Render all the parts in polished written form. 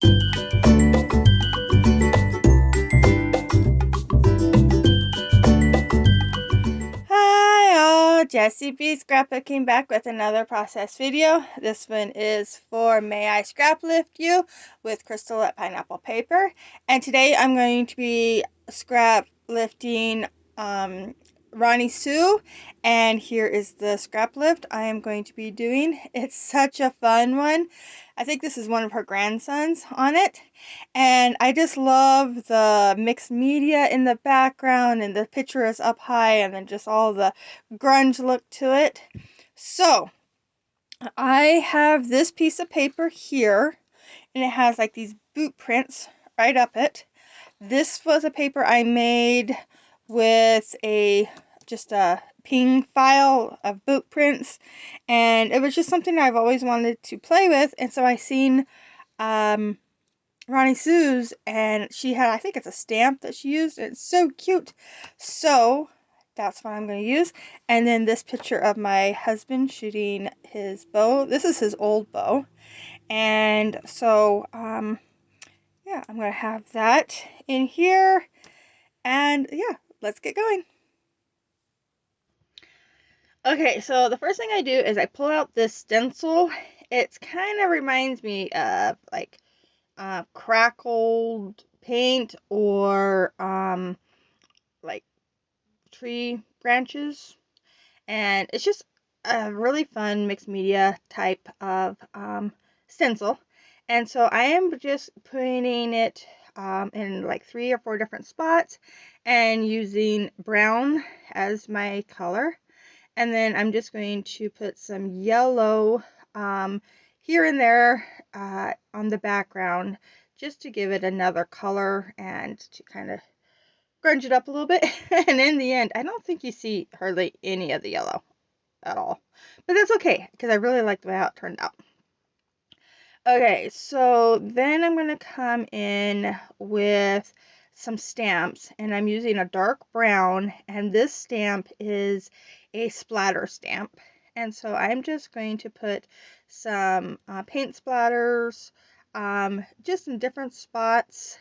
Hi all, Jessie B Scrapbook came back with another process video. This one is for May I Scraplift You with crystal pineapple paper. And today I'm going to be scrap lifting Roni Sue. And here is the scrap lift I am going to be doing. It's such a fun one. I think this is one of her grandsons on it. And I just love the mixed media in the background, and the picture is up high, and then just all the grunge look to it. So I have this piece of paper here, and it has like these boot prints right up it. This was a paper I made with just a ping file of boot prints, and it was just something I've always wanted to play with. And so I seen Roni Sue's, and she had, I think it's a stamp that she used. It's so cute. So that's what I'm going to use. And then this picture of my husband shooting his bow. This is his old bow. And so, yeah, I'm going to have that in here. And yeah, let's get going. Okay, so the first thing I do is I pull out this stencil. It kind of reminds me of like crackled paint, or like tree branches, and it's just a really fun mixed media type of stencil. And so I am just putting it in like 3 or 4 different spots and using brown as my color. And then I'm just going to put some yellow here and there on the background, just to give it another color and to kind of grunge it up a little bit. And in the end, I don't think you see hardly any of the yellow at all. But that's okay, because I really like the way how it turned out. Okay, so then I'm going to come in with some stamps, and I'm using a dark brown, and this stamp is a splatter stamp. And so I'm just going to put some paint splatters just in different spots,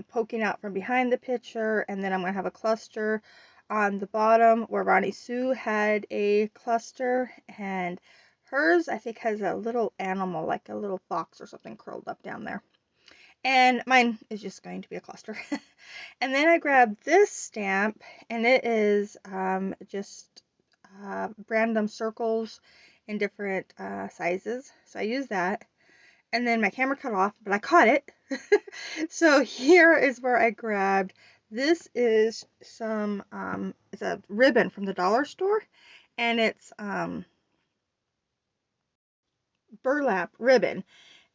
poking out from behind the picture, and then I'm going to have a cluster on the bottom where Roni Sue had a cluster, and hers I think has a little animal, like a little fox or something, curled up down there. And mine is just going to be a cluster. And then I grabbed this stamp, and it is just random circles in different sizes. So I use that. And then my camera cut off, but I caught it. So here is where I grabbed. This is it's a ribbon from the dollar store, and it's burlap ribbon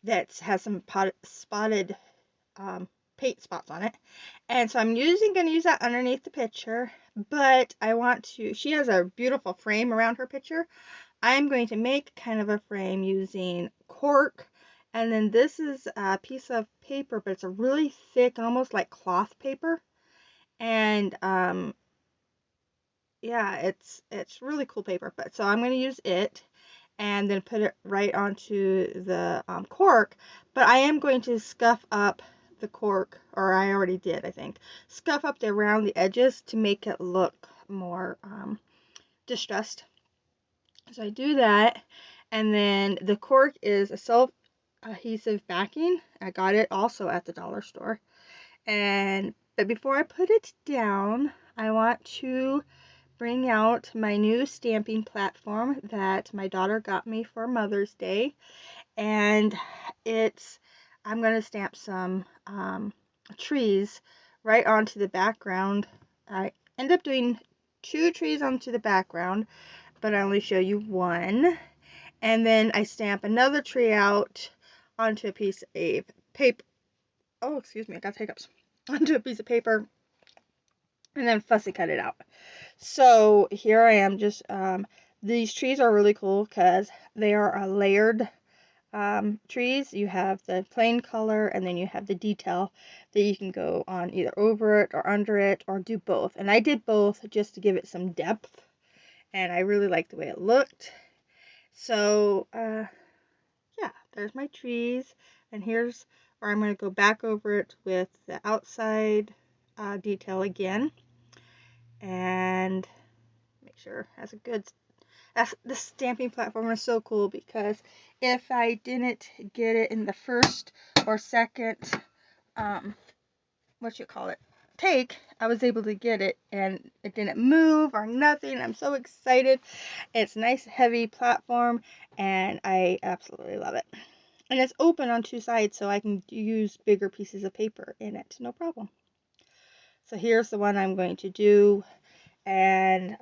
that has some spotted paint spots on it. And so I'm going to use that underneath the picture, but I want to, she has a beautiful frame around her picture. I'm going to make kind of a frame using cork, and then this is a piece of paper, but it's a really thick, almost like cloth paper. And yeah, it's really cool paper. But so I'm going to use it and then put it right onto the cork. But I am going to scuff up the cork, or I already did, I think. Scuff up around the edges to make it look more distressed. So I do that, and then the cork is a self-adhesive backing. I got it also at the dollar store. But before I put it down, I want to bring out my new stamping platform that my daughter got me for Mother's Day, and I'm going to stamp some trees right onto the background. I end up doing 2 trees onto the background, but I only show you one. And then I stamp another tree out onto a piece of paper. Oh, excuse me, I got hiccups. Onto a piece of paper, and then fussy cut it out. So here I am. Just these trees are really cool because they are a layered trees. You have the plain color, and then you have the detail that you can go on either over it or under it, or do both. And I did both just to give it some depth, and I really liked the way it looked. So yeah, there's my trees And here's where I'm going to go back over it with the outside detail again. And make sure it has a good... The stamping platform is so cool because if I didn't get it in the first or second, take, I was able to get it and it didn't move or nothing. I'm so excited. It's a nice heavy platform and I absolutely love it. And it's open on two sides so I can use bigger pieces of paper in it, no problem. So here's the one I'm going to do, and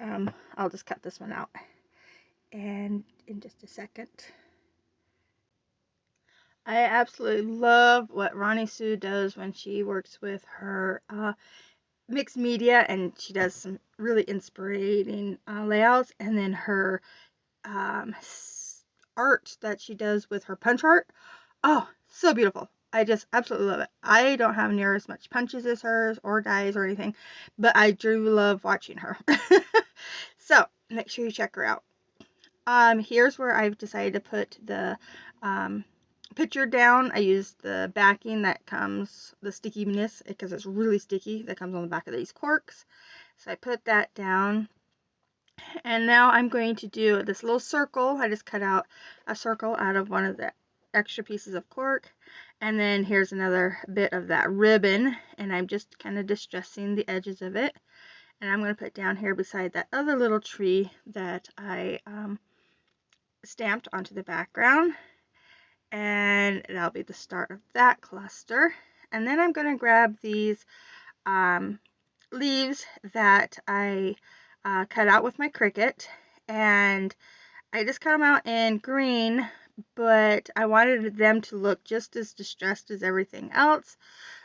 I'll just cut this one out. And in just a second. I absolutely love what Roni Sue does when she works with her mixed media, and she does some really inspiring layouts, and then her art that she does with her punch art. Oh, so beautiful. I just absolutely love it. I don't have near as much punches as hers or dies or anything, but I do love watching her. So make sure you check her out. Here's where I've decided to put the picture down. I used the backing that comes, the stickiness, because it's really sticky, that comes on the back of these corks. So I put that down. And now I'm going to do this little circle. I just cut out a circle out of one of the extra pieces of cork. And then here's another bit of that ribbon. And I'm just kind of distressing the edges of it. And I'm going to put down here beside that other little tree that I stamped onto the background. And that'll be the start of that cluster. And then I'm going to grab these leaves that I cut out with my Cricut, and I just cut them out in green, but I wanted them to look just as distressed as everything else,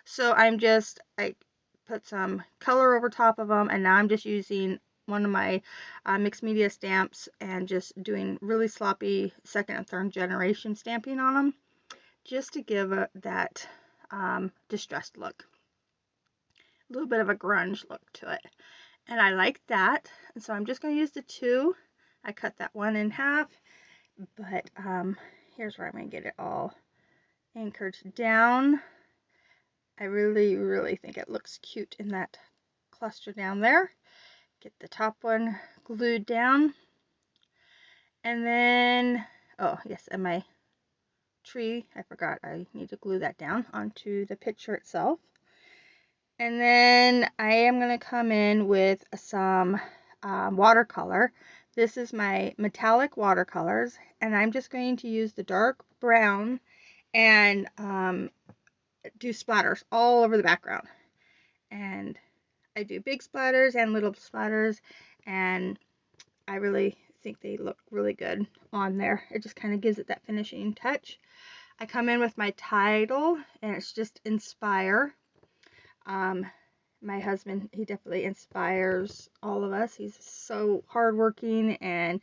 so I put some color over top of them, and now I'm just using one of my mixed media stamps and just doing really sloppy second and third generation stamping on them, just to give that distressed look. A little bit of a grunge look to it. And I like that. And so I'm just going to use the two. I cut that one in half. But here's where I'm going to get it all anchored down. I really, really think it looks cute in that cluster down there. Get the top one glued down. And then, oh yes, and my tree, I forgot I need to glue that down onto the picture itself. And then I am going to come in with some watercolor. This is my metallic watercolors, and I'm just going to use the dark brown and do splatters all over the background. And I do big splatters and little splatters, and I really think they look really good on there. It just kind of gives it that finishing touch. I come in with my title, and it's just Inspire. My husband, he definitely inspires all of us. He's so hardworking, and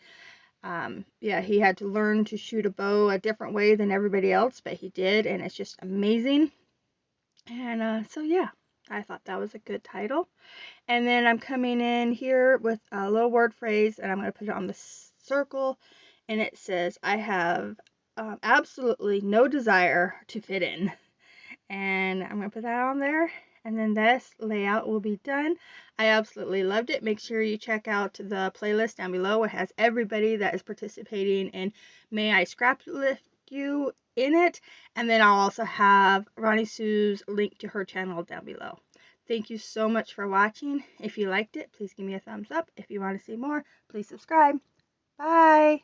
yeah, he had to learn to shoot a bow a different way than everybody else, but he did, and it's just amazing. And so yeah, I thought that was a good title. And then I'm coming in here with a little word phrase, and I'm going to put it on the circle, and it says, I have absolutely no desire to fit in. And I'm going to put that on there. And then this layout will be done. I absolutely loved it. Make sure you check out the playlist down below. It has everybody that is participating in May I Scraplift You in it. And then I'll also have Roni Sue's link to her channel down below. Thank you so much for watching. If you liked it, please give me a thumbs up. If you want to see more, please subscribe. Bye!